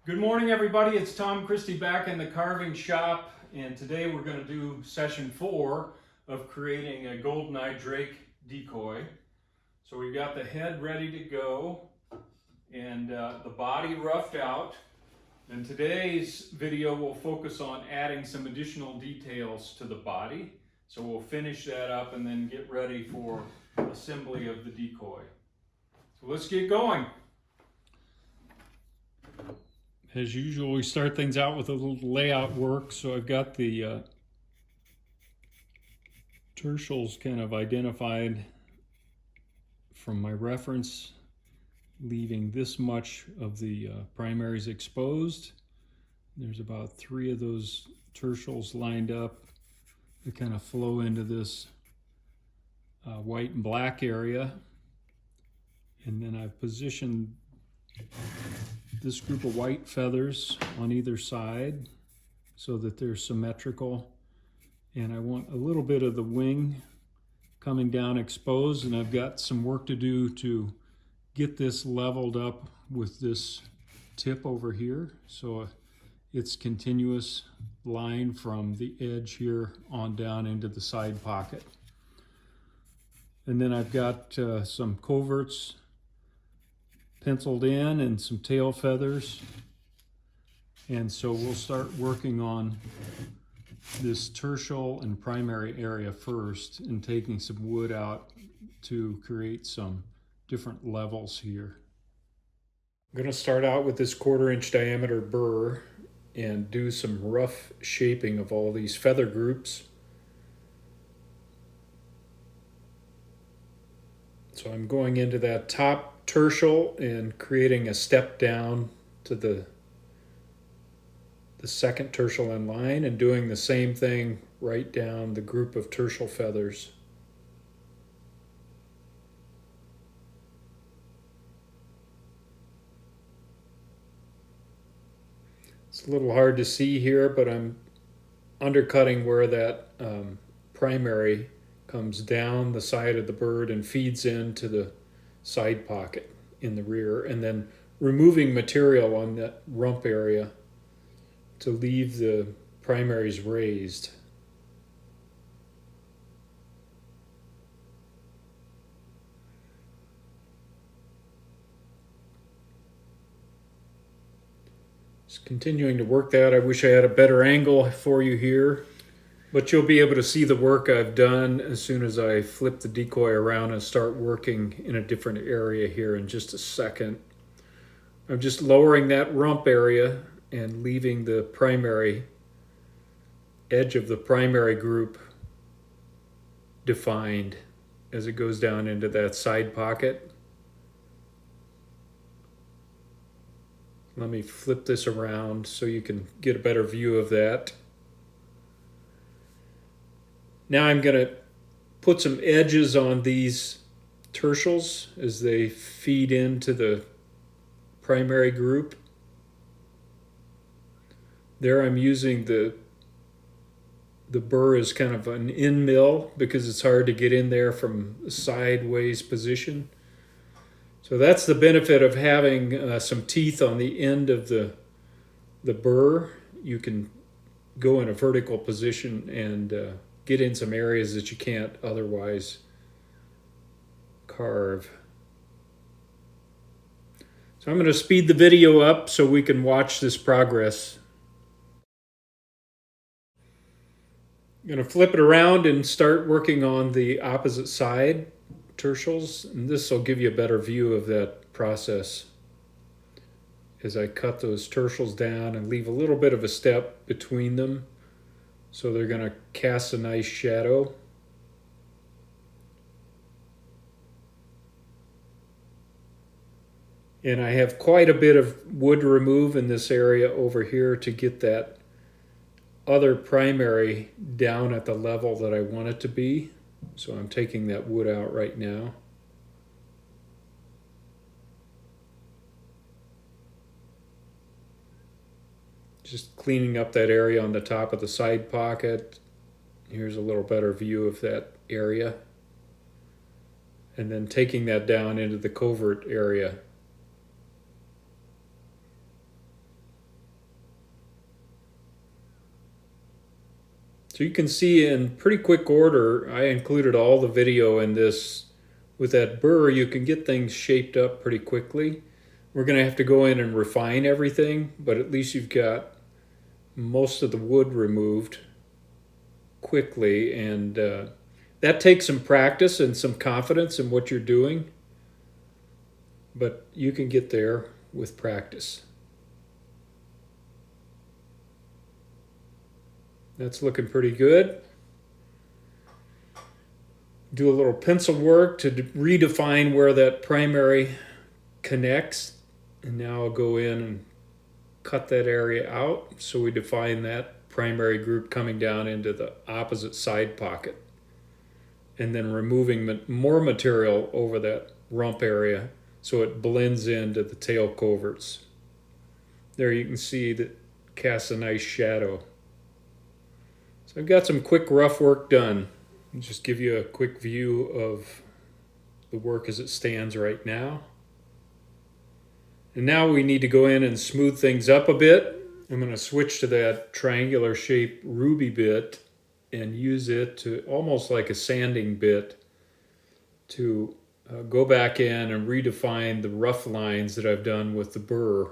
Good morning, everybody. It's Tom Christie back in the carving shop, and today we're going to do session 4 of creating a Goldeneye Drake decoy. So we've got the head ready to go and the body roughed out. And today's video will focus on adding some additional details to the body. So we'll finish that up and then get ready for assembly of the decoy. So let's get going. As usual, we start things out with a little layout work. So I've got the tertials kind of identified from my reference, leaving this much of the primaries exposed. There's about 3 of those tertials lined up that kind of flow into this white and black area. And then I've positioned this group of white feathers on either side so that they're symmetrical. And I want a little bit of the wing coming down exposed, and I've got some work to do to get this leveled up with this tip over here. So it's continuous line from the edge here on down into the side pocket. And then I've got some coverts penciled in and some tail feathers. And so we'll start working on this tertial and primary area first and taking some wood out to create some different levels here. I'm going to start out with this 1/4-inch diameter burr and do some rough shaping of all these feather groups. So I'm going into that top tertial and creating a step down to the second tertial in line and doing the same thing right down the group of tertial feathers. It's a little hard to see here, but I'm undercutting where that primary comes down the side of the bird and feeds into the side pocket in the rear, and then removing material on that rump area to leave the primaries raised. Just continuing to work that. I wish I had a better angle for you here, but you'll be able to see the work I've done as soon as I flip the decoy around and start working in a different area here in just a second. I'm just lowering that rump area and leaving the primary edge of the primary group defined as it goes down into that side pocket. Let me flip this around so you can get a better view of that. Now I'm going to put some edges on these tertials as they feed into the primary group. There I'm using the burr as kind of an end mill because it's hard to get in there from a sideways position. So that's the benefit of having some teeth on the end of the burr. You can go in a vertical position and get in some areas that you can't otherwise carve. So I'm going to speed the video up so we can watch this progress. I'm going to flip it around and start working on the opposite side tertials, and this will give you a better view of that process as I cut those tertials down and leave a little bit of a step between them so they're going to cast a nice shadow. And I have quite a bit of wood to remove in this area over here to get that other primary down at the level that I want it to be. So I'm taking that wood out right now. Just cleaning up that area on the top of the side pocket. Here's a little better view of that area. And then taking that down into the covert area. So you can see in pretty quick order, I included all the video in this. With that burr, you can get things shaped up pretty quickly. We're going to have to go in and refine everything, but at least you've got most of the wood removed quickly, and that takes some practice and some confidence in what you're doing, but you can get there with practice. That's looking pretty good. Do a little pencil work to redefine where that primary connects, and now I'll go in and cut that area out so we define that primary group coming down into the opposite side pocket, and then removing more material over that rump area so it blends into the tail coverts. There you can see that casts a nice shadow. So I've got some quick rough work done. I'll just give you a quick view of the work as it stands right now. And now we need to go in and smooth things up a bit. I'm going to switch to that triangular shaped ruby bit and use it to almost like a sanding bit to go back in and redefine the rough lines that I've done with the burr,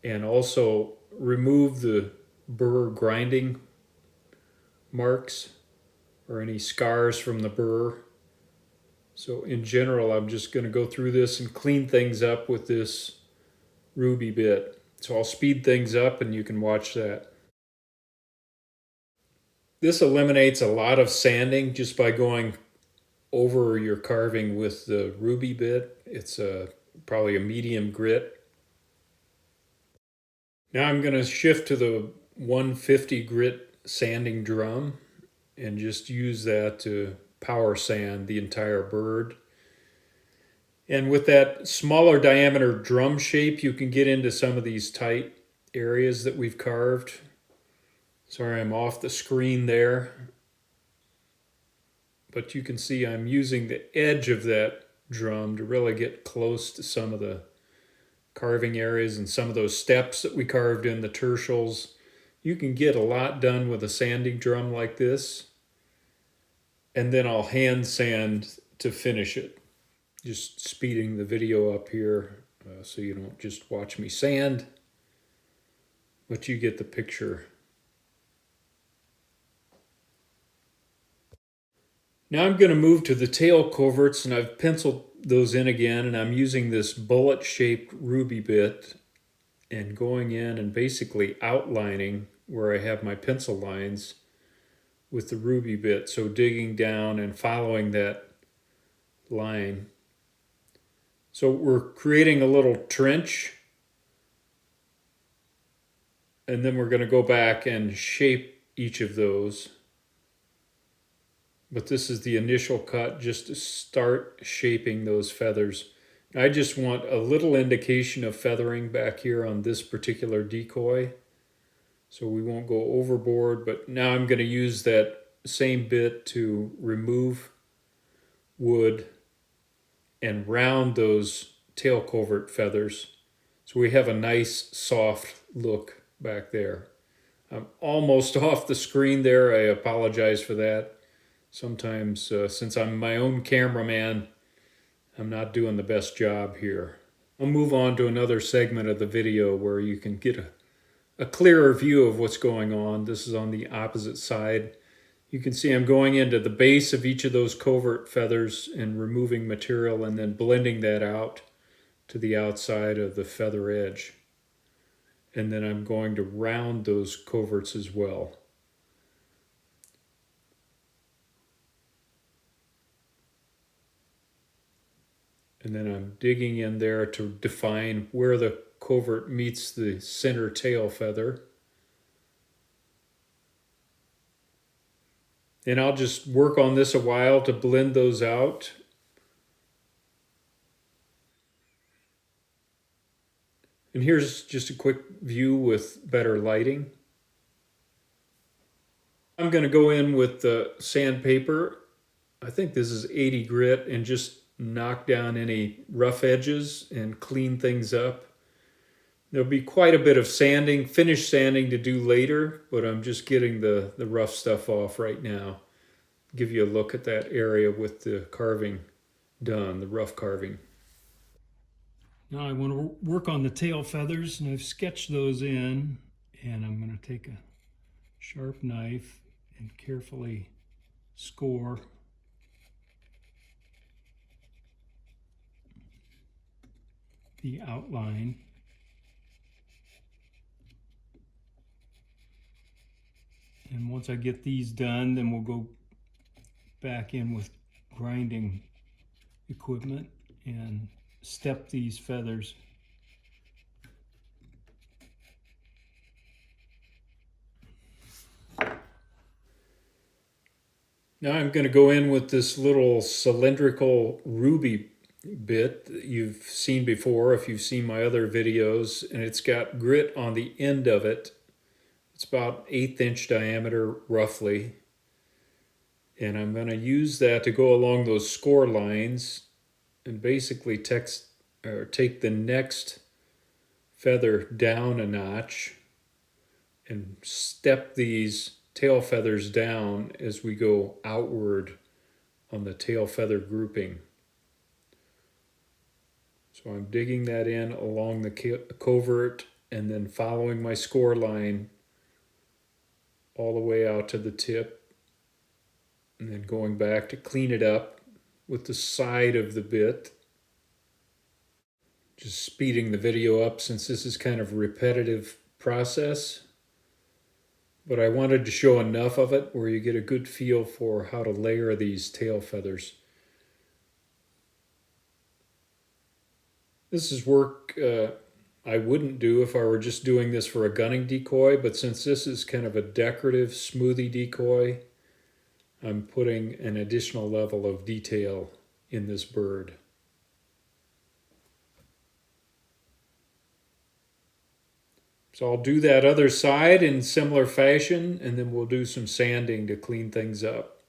and also remove the burr grinding marks or any scars from the burr. So in general, I'm just going to go through this and clean things up with this ruby bit. So I'll speed things up and you can watch that. This eliminates a lot of sanding just by going over your carving with the ruby bit. It's probably a medium grit. Now I'm going to shift to the 150 grit sanding drum and just use that to power sand the entire bird. And with that smaller diameter drum shape, you can get into some of these tight areas that we've carved. Sorry, I'm off the screen there. But you can see I'm using the edge of that drum to really get close to some of the carving areas and some of those steps that we carved in the tertials. You can get a lot done with a sanding drum like this. And then I'll hand sand to finish it. Just speeding the video up here so you don't just watch me sand, but you get the picture. Now I'm going to move to the tail coverts, and I've penciled those in again, and I'm using this bullet-shaped ruby bit and going in and basically outlining where I have my pencil lines with the ruby bit. So digging down and following that line. So we're creating a little trench, and then we're going to go back and shape each of those. But this is the initial cut just to start shaping those feathers. I just want a little indication of feathering back here on this particular decoy. So we won't go overboard, but now I'm going to use that same bit to remove wood and round those tail covert feathers. So we have a nice soft look back there. I'm almost off the screen there. I apologize for that. Sometimes, since I'm my own cameraman, I'm not doing the best job here. I'll move on to another segment of the video where you can get a clearer view of what's going on. This is on the opposite side. You can see I'm going into the base of each of those covert feathers and removing material and then blending that out to the outside of the feather edge. And then I'm going to round those coverts as well. And then I'm digging in there to define where the covert meets the center tail feather. And I'll just work on this a while to blend those out. And here's just a quick view with better lighting. I'm going to go in with the sandpaper. I think this is 80 grit, and just knock down any rough edges and clean things up. There'll be quite a bit of sanding, finish sanding to do later, but I'm just getting the rough stuff off right now. Give you a look at that area with the carving done, the rough carving. Now I want to work on the tail feathers, and I've sketched those in, and I'm going to take a sharp knife and carefully score the outline. And once I get these done, then we'll go back in with grinding equipment and step these feathers. Now I'm going to go in with this little cylindrical ruby bit that you've seen before if you've seen my other videos, and it's got grit on the end of it. It's about 1/8 inch diameter roughly, and I'm going to use that to go along those score lines and basically take the next feather down a notch and step these tail feathers down as we go outward on the tail feather grouping. So I'm digging that in along the covert and then following my score line all the way out to the tip, and then going back to clean it up with the side of the bit. Just speeding the video up since this is kind of a repetitive process, but I wanted to show enough of it where you get a good feel for how to layer these tail feathers. This is work I wouldn't do if I were just doing this for a gunning decoy, but since this is kind of a decorative smoothie decoy, I'm putting an additional level of detail in this bird. So I'll do that other side in similar fashion, and then we'll do some sanding to clean things up.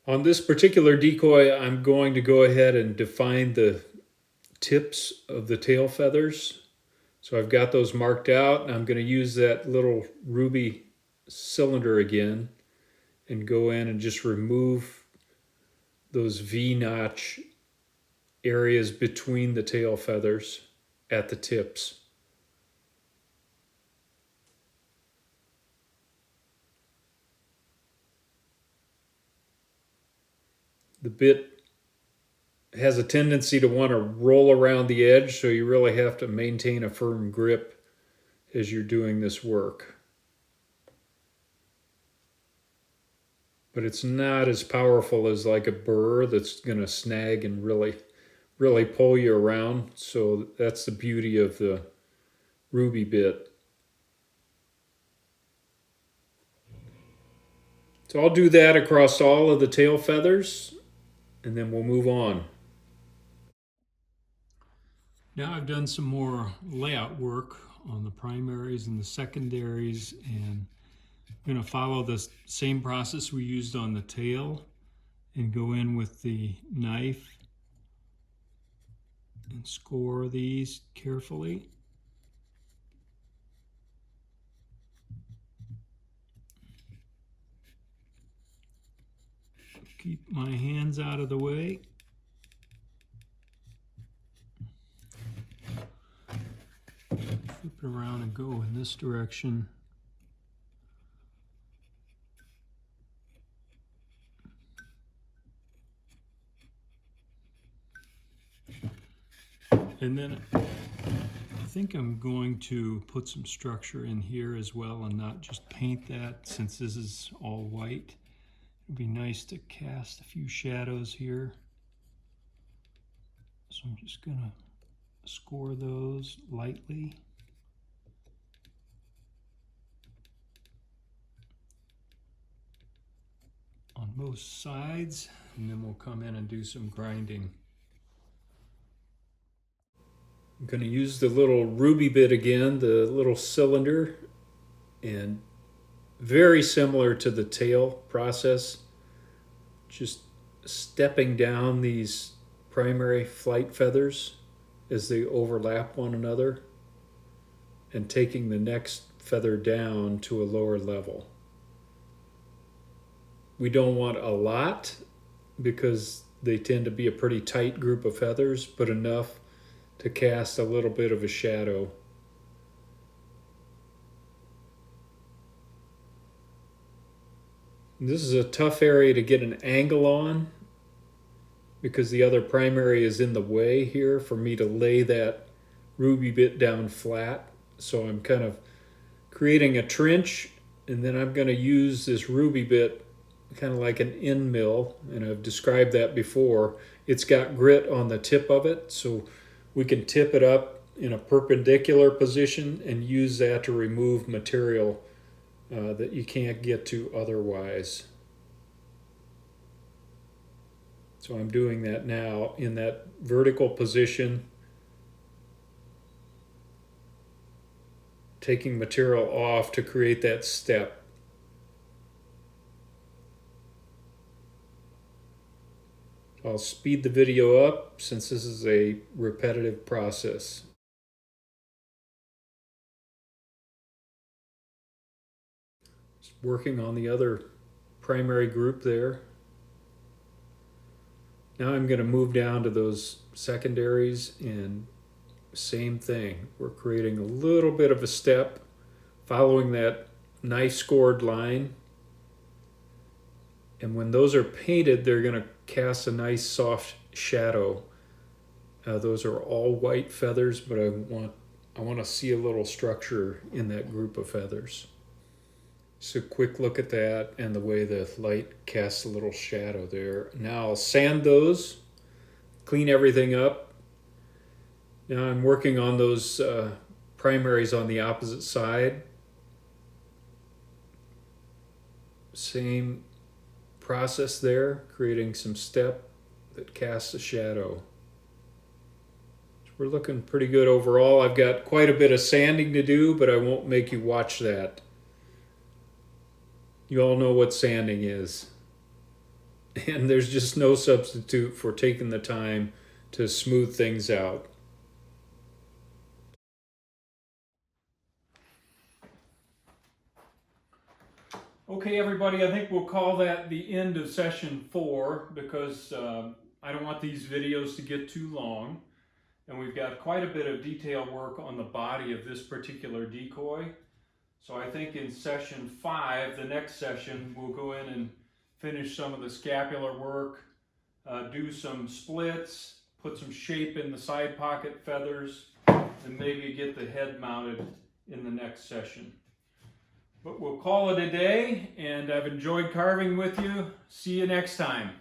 On this particular decoy, I'm going to go ahead and define the tips of the tail feathers. So I've got those marked out, and I'm going to use that little ruby cylinder again and go in and just remove those V-notch areas between the tail feathers at the tips. The bit has a tendency to want to roll around the edge, so you really have to maintain a firm grip as you're doing this work. But it's not as powerful as like a burr that's going to snag and really pull you around. So that's the beauty of the ruby bit. So I'll do that across all of the tail feathers, and then we'll move on. Now I've done some more layout work on the primaries and the secondaries, and I'm going to follow the same process we used on the tail and go in with the knife and score these carefully. Keep my hands out of the way. Flip it around and go in this direction. And then I think I'm going to put some structure in here as well and not just paint that, since this is all white. It'd be nice to cast a few shadows here. So I'm just gonna score those lightly. On both sides, and then we'll come in and do some grinding. I'm going to use the little ruby bit again, the little cylinder, and very similar to the tail process, just stepping down these primary flight feathers as they overlap one another and taking the next feather down to a lower level. We don't want a lot because they tend to be a pretty tight group of feathers, but enough to cast a little bit of a shadow. This is a tough area to get an angle on because the other primary is in the way here for me to lay that ruby bit down flat. So I'm kind of creating a trench, and then I'm going to use this ruby bit kind of like an end mill, and I've described that before. It's got grit on the tip of it, so we can tip it up in a perpendicular position and use that to remove material that you can't get to otherwise. So I'm doing that now in that vertical position, taking material off to create that step. I'll speed the video up since this is a repetitive process. Just working on the other primary group there. Now I'm going to move down to those secondaries, and same thing. We're creating a little bit of a step following that nice scored line. And when those are painted, they're going to cast a nice soft shadow. Those are all white feathers, but I want to see a little structure in that group of feathers. So quick look at that and the way the light casts a little shadow there. Now I'll sand those, clean everything up. Now I'm working on those primaries on the opposite side. Same process there, creating some step that casts a shadow. So we're looking pretty good overall. I've got quite a bit of sanding to do, but I won't make you watch that. You all know what sanding is. And there's just no substitute for taking the time to smooth things out. Okay, everybody, I think we'll call that the end of session 4 because I don't want these videos to get too long. And we've got quite a bit of detail work on the body of this particular decoy. So I think in session 5, the next session, we'll go in and finish some of the scapular work, do some splits, put some shape in the side pocket feathers, and maybe get the head mounted in the next session. But we'll call it a day, and I've enjoyed carving with you. See you next time.